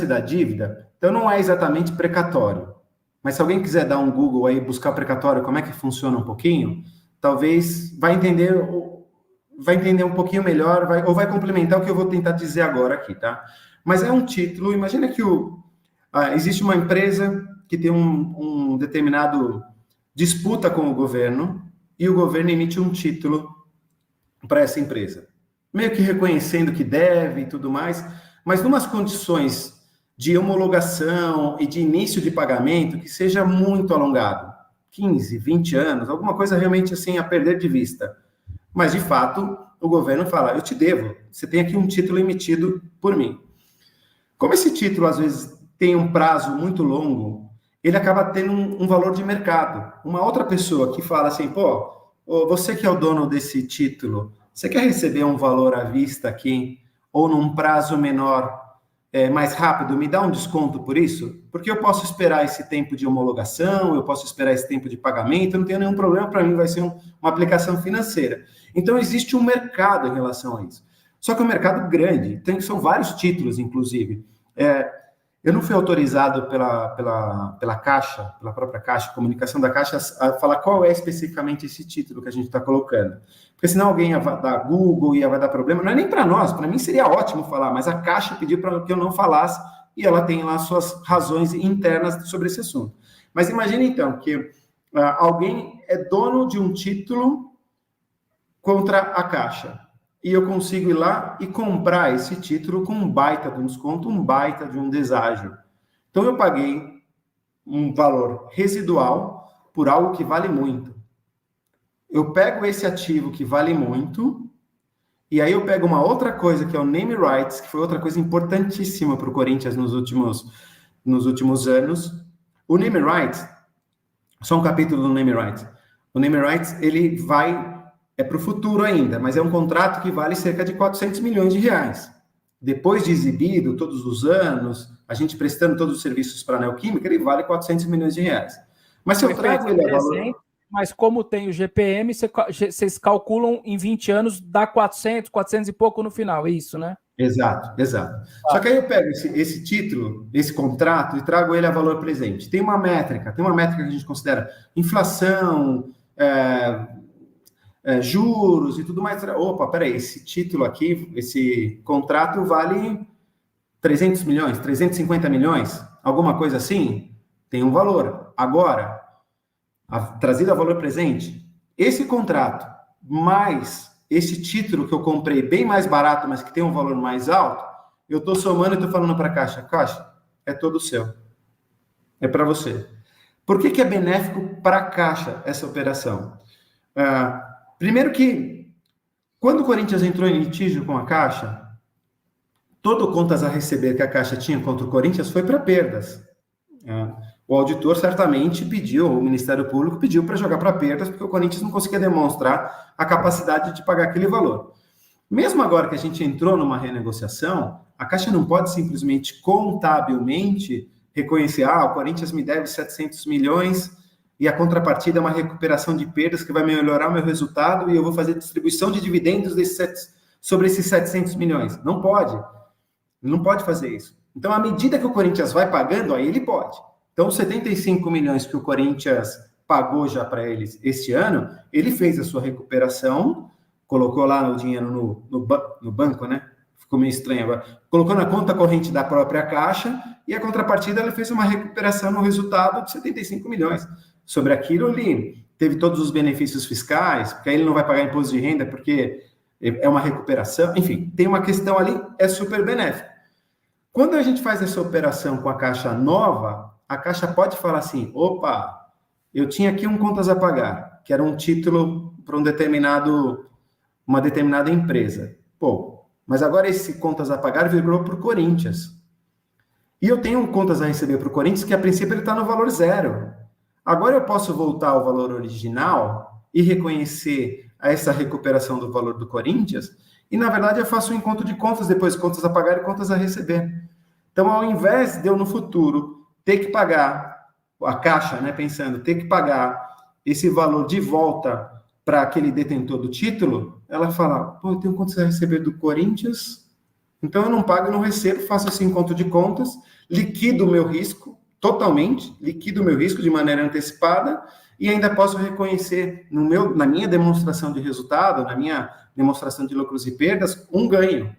da dívida, então não é exatamente precatório. Mas se alguém quiser dar um Google aí, buscar precatório, como é que funciona um pouquinho, talvez vai entender um pouquinho melhor, ou vai complementar o que eu vou tentar dizer agora aqui, tá? Mas é um título, imagina que existe uma empresa que tem um determinado disputa com o governo, e o governo emite um título para essa empresa, meio que reconhecendo que deve e tudo mais, mas numas condições de homologação e de início de pagamento que seja muito alongado, 15, 20 anos, alguma coisa realmente assim a perder de vista. Mas, de fato, o governo fala, eu te devo, você tem aqui um título emitido por mim. Como esse título, às vezes, tem um prazo muito longo, ele acaba tendo um valor de mercado. Uma outra pessoa que fala assim, pô, você que é o dono desse título, você quer receber um valor à vista aqui, ou num prazo menor, mais rápido, me dá um desconto por isso? Porque eu posso esperar esse tempo de homologação, eu posso esperar esse tempo de pagamento, não tenho nenhum problema, para mim vai ser uma aplicação financeira. Então, existe um mercado em relação a isso. Só que é um mercado grande, são vários títulos, inclusive. Eu não fui autorizado pela Caixa, pela própria Caixa, comunicação da Caixa, a falar qual é especificamente esse título que a gente está colocando. Porque senão alguém ia dar Google, vai dar problema. Não é nem para nós, para mim seria ótimo falar, mas a Caixa pediu para que eu não falasse e ela tem lá suas razões internas sobre esse assunto. Mas imagine então que alguém é dono de um título contra a Caixa. E eu consigo ir lá e comprar esse título com um baita de um desconto, um baita de um deságio. Então, eu paguei um valor residual por algo que vale muito. Eu pego esse ativo que vale muito, e aí eu pego uma outra coisa, que é o name rights, que foi outra coisa importantíssima para o Corinthians nos últimos anos. O name rights, só um capítulo do name rights. O name rights, ele é para o futuro ainda, mas é um contrato que vale cerca de 400 milhões de reais. Depois de exibido todos os anos, a gente prestando todos os serviços para a Neoquímica, ele vale 400 milhões de reais. Mas se eu trago ele a valor... Mas como tem o GPM, vocês calculam em 20 anos, dá 400 e pouco no final, é isso, né? Exato. Só que aí eu pego esse título, esse contrato, e trago ele a valor presente. Tem uma métrica que a gente considera inflação, juros e tudo mais. Opa, peraí, esse título aqui, esse contrato vale 300 milhões, 350 milhões, alguma coisa assim, tem um valor. Agora, trazido a valor presente, esse contrato, mais esse título que eu comprei bem mais barato, mas que tem um valor mais alto, eu estou somando e estou falando para a Caixa, é todo seu. É para você. Por que é benéfico para a Caixa essa operação? Primeiro que, quando o Corinthians entrou em litígio com a Caixa, todo contas a receber que a Caixa tinha contra o Corinthians foi para perdas. O auditor certamente pediu, o Ministério Público pediu para jogar para perdas, porque o Corinthians não conseguia demonstrar a capacidade de pagar aquele valor. Mesmo agora que a gente entrou numa renegociação, a Caixa não pode simplesmente contabilmente reconhecer, o Corinthians me deve 700 milhões e a contrapartida é uma recuperação de perdas que vai melhorar o meu resultado e eu vou fazer distribuição de dividendos sobre esses 700 milhões. Não pode fazer isso. Então, à medida que o Corinthians vai pagando, aí ele pode. Então, os 75 milhões que o Corinthians pagou já para eles este ano, ele fez a sua recuperação, colocou lá o dinheiro no banco, né? Ficou meio estranho agora. Colocou na conta corrente da própria Caixa e a contrapartida, ele fez uma recuperação no resultado de 75 milhões. Sobre aquilo, ele teve todos os benefícios fiscais, porque aí ele não vai pagar imposto de renda, porque é uma recuperação. Enfim, tem uma questão ali, é super benéfico. Quando a gente faz essa operação com a Caixa nova, a Caixa pode falar assim, opa, eu tinha aqui um contas a pagar, que era um título para uma determinada empresa. Pô, mas agora esse contas a pagar virou para o Corinthians. E eu tenho contas a receber para o Corinthians que, a princípio, ele está no valor zero. Agora eu posso voltar ao valor original e reconhecer essa recuperação do valor do Corinthians e, na verdade, eu faço um encontro de contas, depois contas a pagar e contas a receber. Então, ao invés de eu, no futuro, ter que pagar, a Caixa, né, pensando, ter que pagar esse valor de volta para aquele detentor do título, ela fala, pô, eu tenho contas a receber do Corinthians Então, eu não pago, eu não recebo, faço esse encontro de contas, liquido o meu risco totalmente, liquido o meu risco de maneira antecipada e ainda posso reconhecer na minha demonstração de resultado, na minha demonstração de lucros e perdas, um ganho.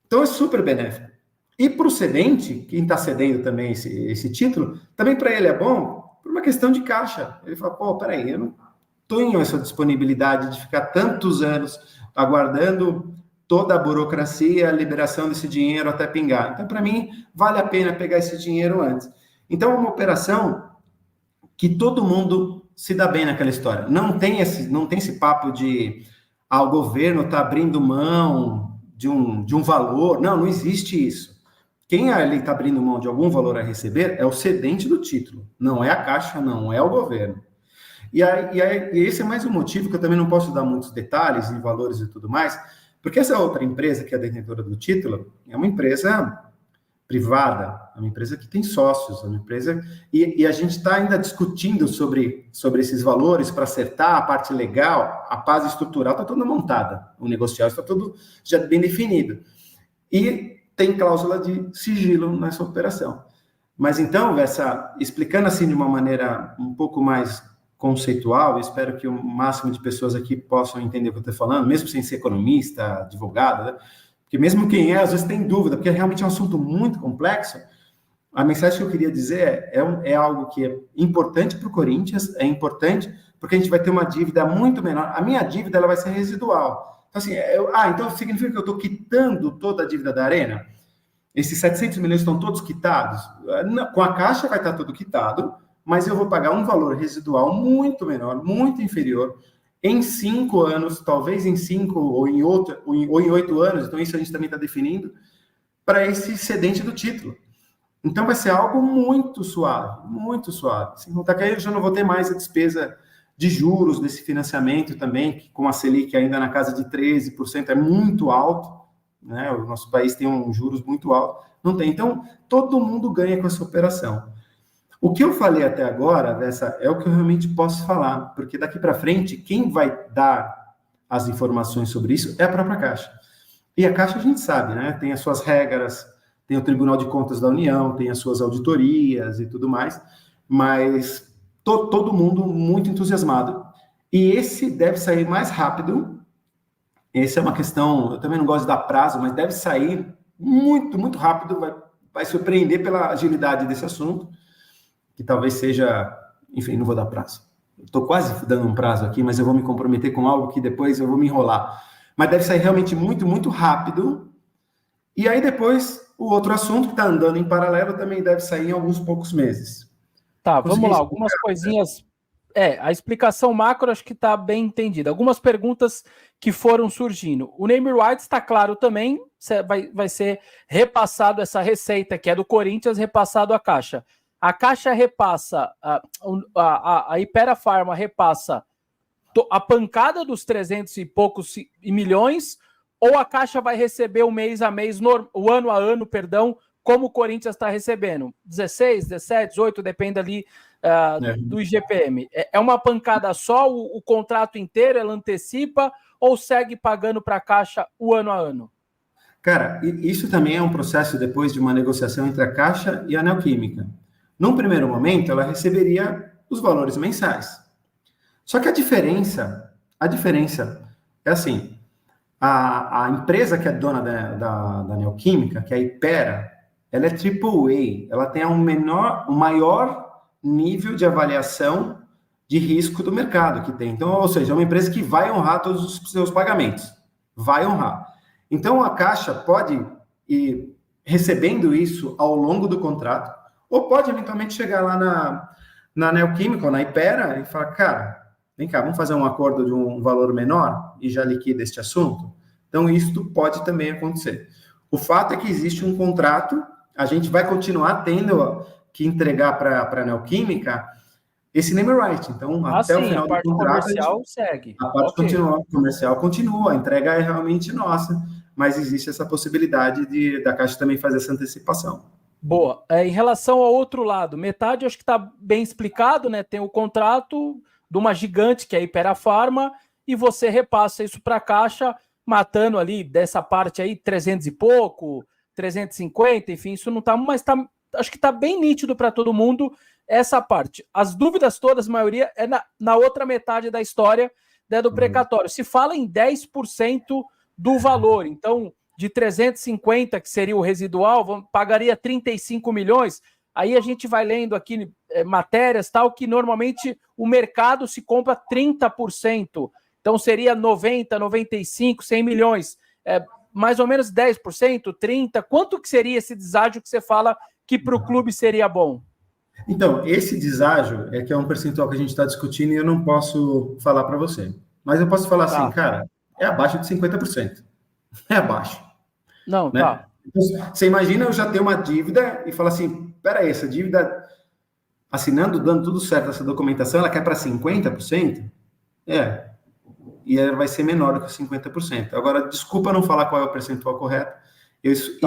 Então, é super benéfico. E para o cedente, quem está cedendo também esse título, também para ele é bom por uma questão de caixa. Ele fala, pô, peraí, eu não tenho essa disponibilidade de ficar tantos anos aguardando toda a burocracia, a liberação desse dinheiro até pingar. Então, para mim, vale a pena pegar esse dinheiro antes. Então, é uma operação que todo mundo se dá bem naquela história. Não tem esse papo de o governo está abrindo mão de um valor. Não existe isso. Quem ali está abrindo mão de algum valor a receber é o cedente do título, não é a Caixa, não é o governo. E esse é mais um motivo que eu também não posso dar muitos detalhes e valores e tudo mais, porque essa outra empresa que é a detentora do título é uma empresa privada, é uma empresa que tem sócios, é uma empresa... E a gente está ainda discutindo sobre esses valores para acertar a parte legal, a base estrutural está toda montada, o negocial está tudo já bem definido. E tem cláusula de sigilo nessa operação. Mas então, explicando assim de uma maneira um pouco mais conceitual, espero que o máximo de pessoas aqui possam entender o que eu estou falando, mesmo sem ser economista, advogado, né? Porque mesmo quem às vezes tem dúvida, porque realmente é um assunto muito complexo, a mensagem que eu queria dizer é algo que é importante para o Corinthians, é importante porque a gente vai ter uma dívida muito menor. A minha dívida ela vai ser residual. Então, assim, então significa que eu estou quitando toda a dívida da Arena? Esses 700 milhões estão todos quitados? Com a Caixa vai estar tudo quitado, mas eu vou pagar um valor residual muito menor, muito inferior, em 5 anos, talvez em 5 ou em 8 anos, então isso a gente também está definindo, para esse cedente do título. Então vai ser algo muito suave, muito suave. Sem contar que aí eu já não vou ter mais a despesa de juros desse financiamento também, que com a Selic ainda na casa de 13%, é muito alto, né? O nosso país tem juros muito altos, não tem. Então, todo mundo ganha com essa operação. O que eu falei até agora, é o que eu realmente posso falar, porque daqui para frente, quem vai dar as informações sobre isso é a própria Caixa. E a Caixa a gente sabe, né? Tem as suas regras, tem o Tribunal de Contas da União, tem as suas auditorias e tudo mais, mas todo mundo muito entusiasmado. E esse deve sair mais rápido. Essa é uma questão, eu também não gosto de dar prazo, mas deve sair muito, muito rápido, vai surpreender pela agilidade desse assunto, que talvez seja, enfim, não vou dar prazo. Estou quase dando um prazo aqui, mas eu vou me comprometer com algo que depois eu vou me enrolar. Mas deve sair realmente muito, muito rápido. E aí depois, o outro assunto que está andando em paralelo também deve sair em alguns poucos meses. Tá, vamos lá, algumas coisinhas... a explicação macro acho que está bem entendida. Algumas perguntas que foram surgindo. O name rights está claro também, vai ser repassado essa receita que é do Corinthians, repassado à Caixa. A Caixa repassa, a Hypera Pharma repassa a pancada dos 300 e poucos milhões, ou a Caixa vai receber o mês a mês, o ano a ano, perdão, como o Corinthians está recebendo? 16, 17, 18, depende ali do IGPM. É uma pancada só, o contrato inteiro, ela antecipa, ou segue pagando para a Caixa o ano a ano? Cara, isso também é um processo depois de uma negociação entre a Caixa e a Neoquímica. Num primeiro momento, ela receberia os valores mensais. Só que a diferença é assim, a empresa que é dona da Neoquímica, que é a Hypera, ela é AAA, ela tem um maior nível de avaliação de risco do mercado que tem. Então, ou seja, é uma empresa que vai honrar todos os seus pagamentos. Vai honrar. Então, a Caixa pode ir recebendo isso ao longo do contrato, ou pode eventualmente chegar lá na Neoquímica ou na Hypera e falar, cara, vem cá, vamos fazer um acordo de um valor menor e já liquida este assunto? Então, isso pode também acontecer. O fato é que existe um contrato, a gente vai continuar tendo que entregar para a Neoquímica esse name right. Então, até o final do contrato, comercial segue. A parte comercial continua, a entrega é realmente nossa, mas existe essa possibilidade da Caixa também fazer essa antecipação. Boa. Em relação ao outro lado, metade acho que está bem explicado, né? Tem o contrato de uma gigante, que é a Hypera Pharma, e você repassa isso para a Caixa matando ali dessa parte aí 300 e pouco, 350, enfim, isso não tá, mas acho que tá bem nítido para todo mundo essa parte. As dúvidas todas, a maioria, é na outra metade da história, né, do precatório. Se fala em 10% do valor, então de 350, que seria o residual, pagaria 35 milhões. Aí a gente vai lendo aqui matérias tal, que normalmente o mercado se compra 30%. Então seria 90, 95, 100 milhões. Mais ou menos 10%, 30%. Quanto que seria esse deságio que você fala que para o clube seria bom? Então, esse deságio que é um percentual que a gente está discutindo e eu não posso falar para você. Mas eu posso falar assim, cara, é abaixo de 50%. É abaixo. Não, né? tá. Então, você imagina eu já ter uma dívida e falar assim, peraí, essa dívida, assinando, dando tudo certo, essa documentação, ela quer para 50%? E ela vai ser menor do que 50%. Agora, desculpa não falar qual é o percentual correto. Isso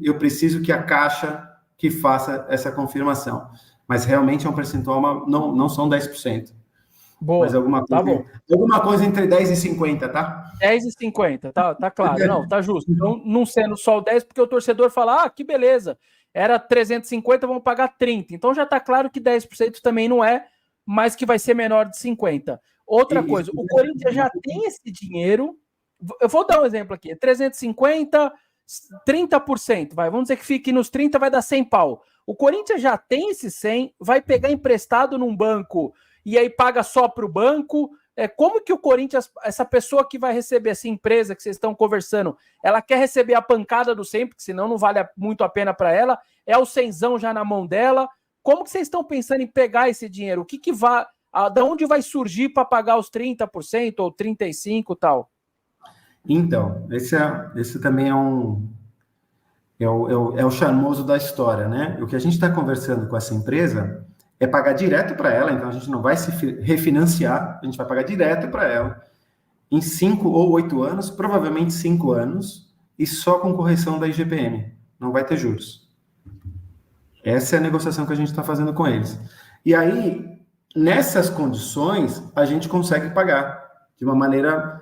eu preciso que a Caixa que faça essa confirmação. Mas realmente é um percentual, não são 10%. Boa, mas alguma coisa, tá bom. Alguma coisa entre 10 e 50, tá? 10 e 50, tá claro. Não, tá justo. Então, não sendo só o 10, porque o torcedor fala, que beleza, era 350, vamos pagar 30. Então já tá claro que 10% também não é, mas que vai ser menor de 50. Outra coisa, o Corinthians já tem esse dinheiro. Eu vou dar um exemplo aqui: 350, 30%, vamos dizer que fique nos 30, vai dar 100 pau. O Corinthians já tem esse 100, vai pegar emprestado num banco e aí paga só para o banco. Como que o Corinthians, essa pessoa que vai receber, essa empresa que vocês estão conversando, ela quer receber a pancada do 100, porque senão não vale muito a pena para ela, é o 100zão já na mão dela. Como que vocês estão pensando em pegar esse dinheiro? O que vai, da onde vai surgir para pagar os 30% ou 35% e tal? Então, esse também é o charmoso da história, né? O que a gente está conversando com essa empresa é pagar direto para ela, então a gente não vai se refinanciar, a gente vai pagar direto para ela em 5 ou 8 anos, provavelmente 5 anos, e só com correção da IGPM, não vai ter juros. Essa é a negociação que a gente está fazendo com eles. E aí, nessas condições, a gente consegue pagar de uma maneira,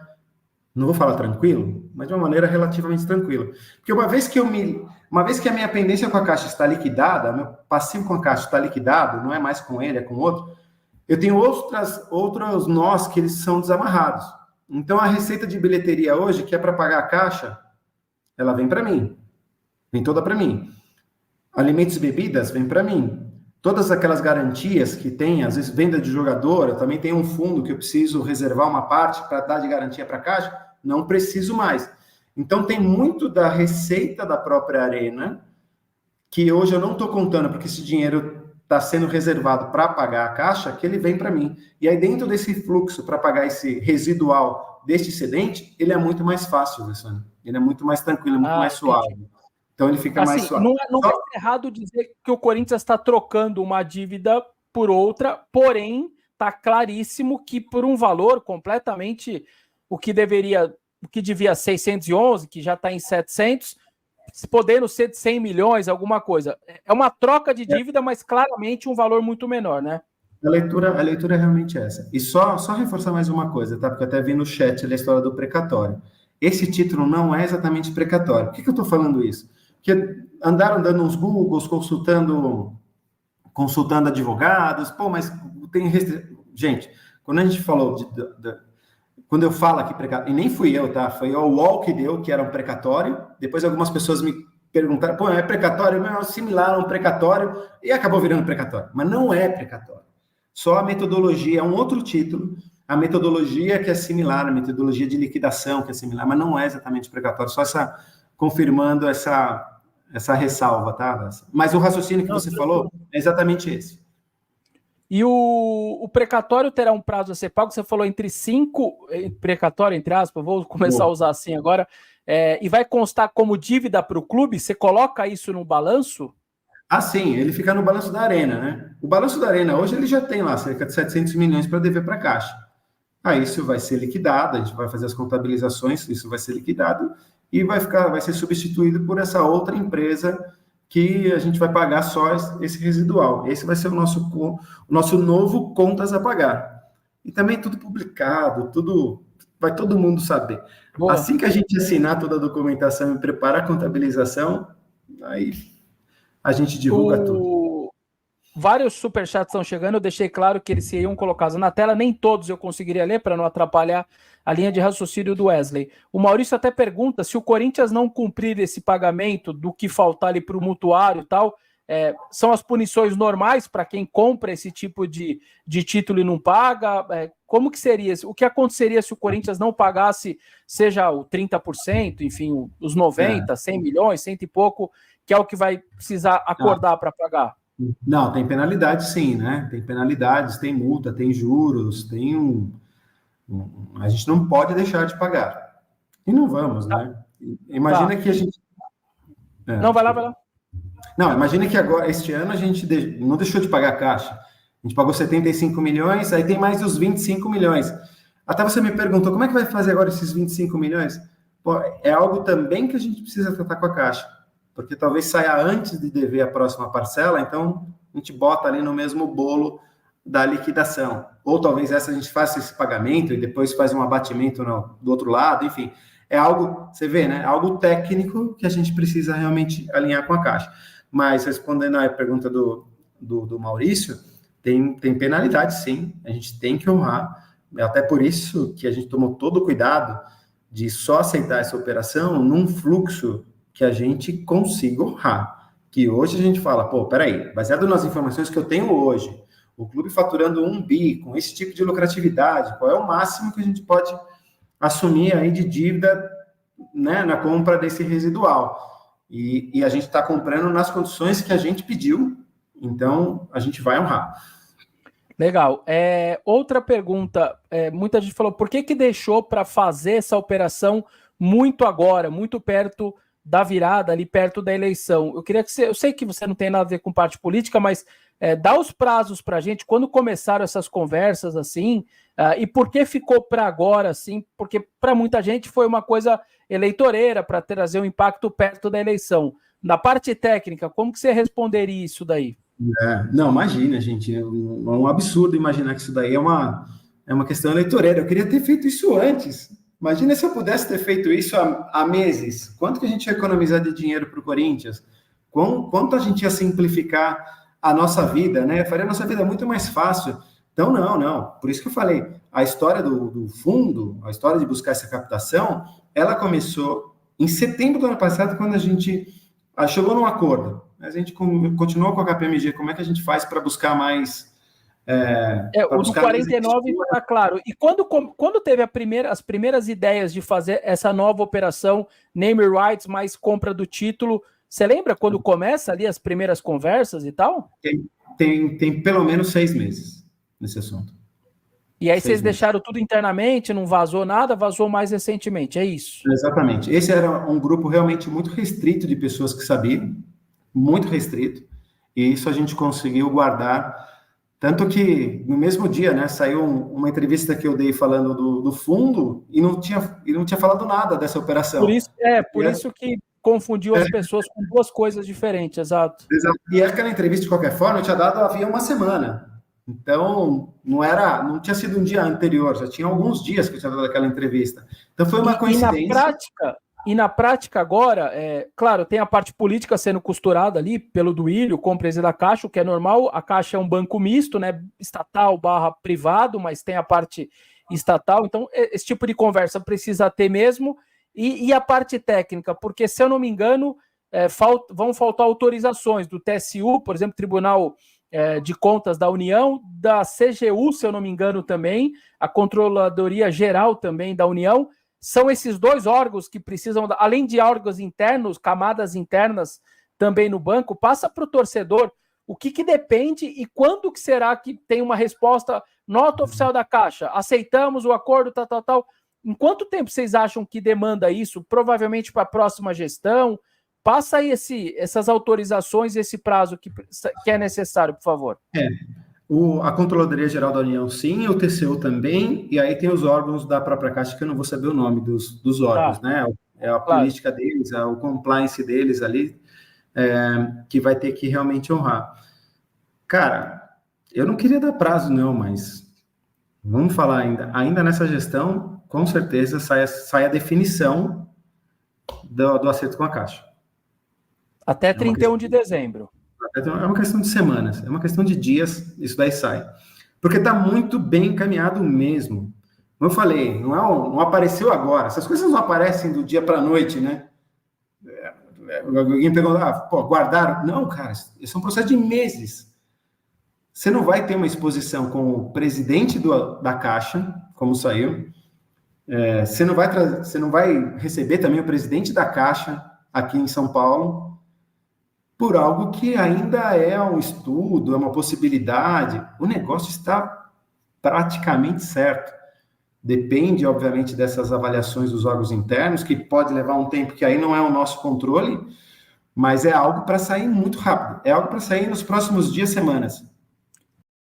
não vou falar tranquilo, mas de uma maneira relativamente tranquila. Porque uma vez que a minha pendência com a Caixa está liquidada, meu passivo com a Caixa está liquidado, não é mais com ele, é com outro, eu tenho outros nós que eles são desamarrados. Então, a receita de bilheteria hoje, que é para pagar a Caixa, ela vem para mim. Vem toda para mim. Alimentos e bebidas, vem para mim. Todas aquelas garantias que tem, às vezes venda de jogador, eu também tenho um fundo que eu preciso reservar uma parte para dar de garantia para a Caixa, não preciso mais. Então, tem muito da receita da própria Arena, que hoje eu não estou contando, porque esse dinheiro está sendo reservado para pagar a Caixa, que ele vem para mim. E aí, dentro desse fluxo, para pagar esse residual deste excedente, ele é muito mais fácil, Alessandro. Ele é muito mais tranquilo, muito mais suave. Então, ele fica mais suave. Não é errado dizer que o Corinthians está trocando uma dívida por outra, porém, está claríssimo que por um valor completamente o que devia 611, que já está em 700, podendo ser de 100 milhões, alguma coisa. É uma troca de dívida, mas claramente um valor muito menor, né? A leitura é realmente essa. E só reforçar mais uma coisa, tá? Porque eu até vi no chat ali a história do precatório. Esse título não é exatamente precatório. Por que eu estou falando isso? Porque andaram dando uns Googles, consultando advogados, mas tem gente, quando a gente falou quando eu falo aqui precatório, e nem fui eu, tá? Foi o UOL que deu, que era um precatório. Depois algumas pessoas me perguntaram, é precatório? É similar a um precatório, e acabou virando precatório. Mas não é precatório. Só a metodologia, é um outro título, a metodologia que é similar, a metodologia de liquidação que é similar, mas não é exatamente precatório, só confirmando essa ressalva, tá? Mas o raciocínio que você falou é exatamente esse. E o precatório terá um prazo a ser pago, você falou entre 5, precatório, entre aspas, vou começar a usar assim agora, e vai constar como dívida para o clube? Você coloca isso no balanço? Sim, ele fica no balanço da Arena, né? O balanço da Arena hoje ele já tem lá cerca de 700 milhões para dever para a Caixa. Aí isso vai ser liquidado, a gente vai fazer as contabilizações, isso vai ser liquidado e vai ser substituído por essa outra empresa que a gente vai pagar só esse residual. Esse vai ser o nosso novo contas a pagar. E também tudo publicado, tudo vai todo mundo saber. Boa. Assim que a gente assinar toda a documentação e preparar a contabilização, aí a gente divulga tudo. Vários superchats estão chegando, eu deixei claro que eles seriam colocados na tela, nem todos eu conseguiria ler para não atrapalhar a linha de raciocínio do Wesley. O Maurício até pergunta se o Corinthians não cumprir esse pagamento do que faltar ali para o mutuário e tal, são as punições normais para quem compra esse tipo de título e não paga? Como que seria? O que aconteceria se o Corinthians não pagasse, seja o 30%, enfim, os 90%, 100 milhões, 100 e pouco, que é o que vai precisar acordar para pagar? Não, tem penalidade sim, né? Tem penalidades, tem multa, tem juros, tem a gente não pode deixar de pagar. E não vamos, né? Imagina que a gente... Não, vai lá. Não, imagina que agora, este ano, a gente não deixou de pagar a Caixa. A gente pagou 75 milhões, aí tem mais os 25 milhões. Até você me perguntou, como é que vai fazer agora esses 25 milhões? Pô, é algo também que a gente precisa tratar com a Caixa, porque talvez saia antes de dever a próxima parcela, então a gente bota ali no mesmo bolo da liquidação. Ou talvez essa a gente faça esse pagamento e depois faz um abatimento do outro lado, enfim. É algo, você vê, né? Algo técnico que a gente precisa realmente alinhar com a Caixa. Mas, respondendo à pergunta do Maurício, tem penalidade, sim. A gente tem que honrar. Até por isso que a gente tomou todo o cuidado de só aceitar essa operação num fluxo que a gente consiga honrar. Que hoje a gente fala, pô, peraí, baseado nas informações que eu tenho hoje, o clube faturando 1 bi, com esse tipo de lucratividade, qual é o máximo que a gente pode assumir aí de dívida, né, na compra desse residual? E a gente está comprando nas condições que a gente pediu, então a gente vai honrar. Legal. Outra pergunta, muita gente falou, por que deixou para fazer essa operação muito agora, muito perto da virada, ali perto da eleição? Eu queria que eu sei que você não tem nada a ver com parte política, mas dá os prazos para a gente, quando começaram essas conversas assim, e por que ficou para agora assim? Porque para muita gente foi uma coisa eleitoreira, para trazer um impacto perto da eleição. Na parte técnica, como que você responderia isso daí? Não, imagina, gente, é um absurdo imaginar que isso daí é uma questão eleitoreira. Eu queria ter feito isso antes. Imagina se eu pudesse ter feito isso há meses. Quanto que a gente ia economizar de dinheiro para o Corinthians? Quanto a gente ia simplificar a nossa vida, né? Faria a nossa vida muito mais fácil. Então, não. Por isso que eu falei, a história do fundo, a história de buscar essa captação, ela começou em setembro do ano passado, quando a gente chegou num acordo. A gente continuou com a KPMG. Como é que a gente faz para buscar mais... o do 49 está claro. E quando teve as primeiras ideias de fazer essa nova operação, name rights mais compra do título, você lembra quando começa ali as primeiras conversas e tal? Tem pelo menos 6 meses nesse assunto. E aí vocês deixaram tudo internamente, não vazou nada, vazou mais recentemente, é isso? Exatamente. Esse era um grupo realmente muito restrito de pessoas que sabiam, muito restrito, e isso a gente conseguiu guardar. Tanto que no mesmo dia, né, saiu uma entrevista que eu dei falando do fundo e não tinha falado nada dessa operação. Por isso que confundiu as pessoas com duas coisas diferentes, exato. E aquela entrevista, de qualquer forma, eu tinha dado havia uma semana. Então, não tinha sido um dia anterior, já tinha alguns dias que eu tinha dado aquela entrevista. Então, foi uma coincidência. E na prática agora, claro, tem a parte política sendo costurada ali pelo Duílio com o presidente da Caixa, o que é normal. A Caixa é um banco misto, né, estatal / privado, mas tem a parte estatal. Então, esse tipo de conversa precisa ter mesmo. E a parte técnica, porque, se eu não me engano, vão faltar autorizações do TSU, por exemplo, Tribunal de Contas da União, da CGU, se eu não me engano também, a Controladoria Geral também da União. São esses dois órgãos que precisam, além de órgãos internos, camadas internas também no banco. Passa para o torcedor o que depende e quando que será que tem uma resposta, nota oficial da Caixa, aceitamos o acordo, tal. Em quanto tempo vocês acham que demanda isso? Provavelmente para a próxima gestão. Passa aí essas autorizações, esse prazo que é necessário, por favor. A Controladoria Geral da União, sim, o TCU também, e aí tem os órgãos da própria Caixa, que eu não vou saber o nome dos órgãos, né? É a política deles, é o compliance deles ali, que vai ter que realmente honrar. Cara, eu não queria dar prazo, não, mas vamos falar ainda nessa gestão, com certeza sai a definição do acerto com a Caixa. Até 31 de dezembro. É uma questão de semanas, é uma questão de dias, isso daí sai. Porque está muito bem encaminhado mesmo. Como eu falei, não apareceu agora. Essas coisas não aparecem do dia para a noite, né? Alguém perguntou, guardaram? Não, cara, isso é um processo de meses. Você não vai ter uma exposição com o presidente da Caixa, como saiu. Você não vai receber também o presidente da Caixa aqui em São Paulo por algo que ainda é um estudo, é uma possibilidade. O negócio está praticamente certo. Depende, obviamente, dessas avaliações dos órgãos internos, que pode levar um tempo que aí não é o nosso controle, mas é algo para sair muito rápido. É algo para sair nos próximos dias, semanas.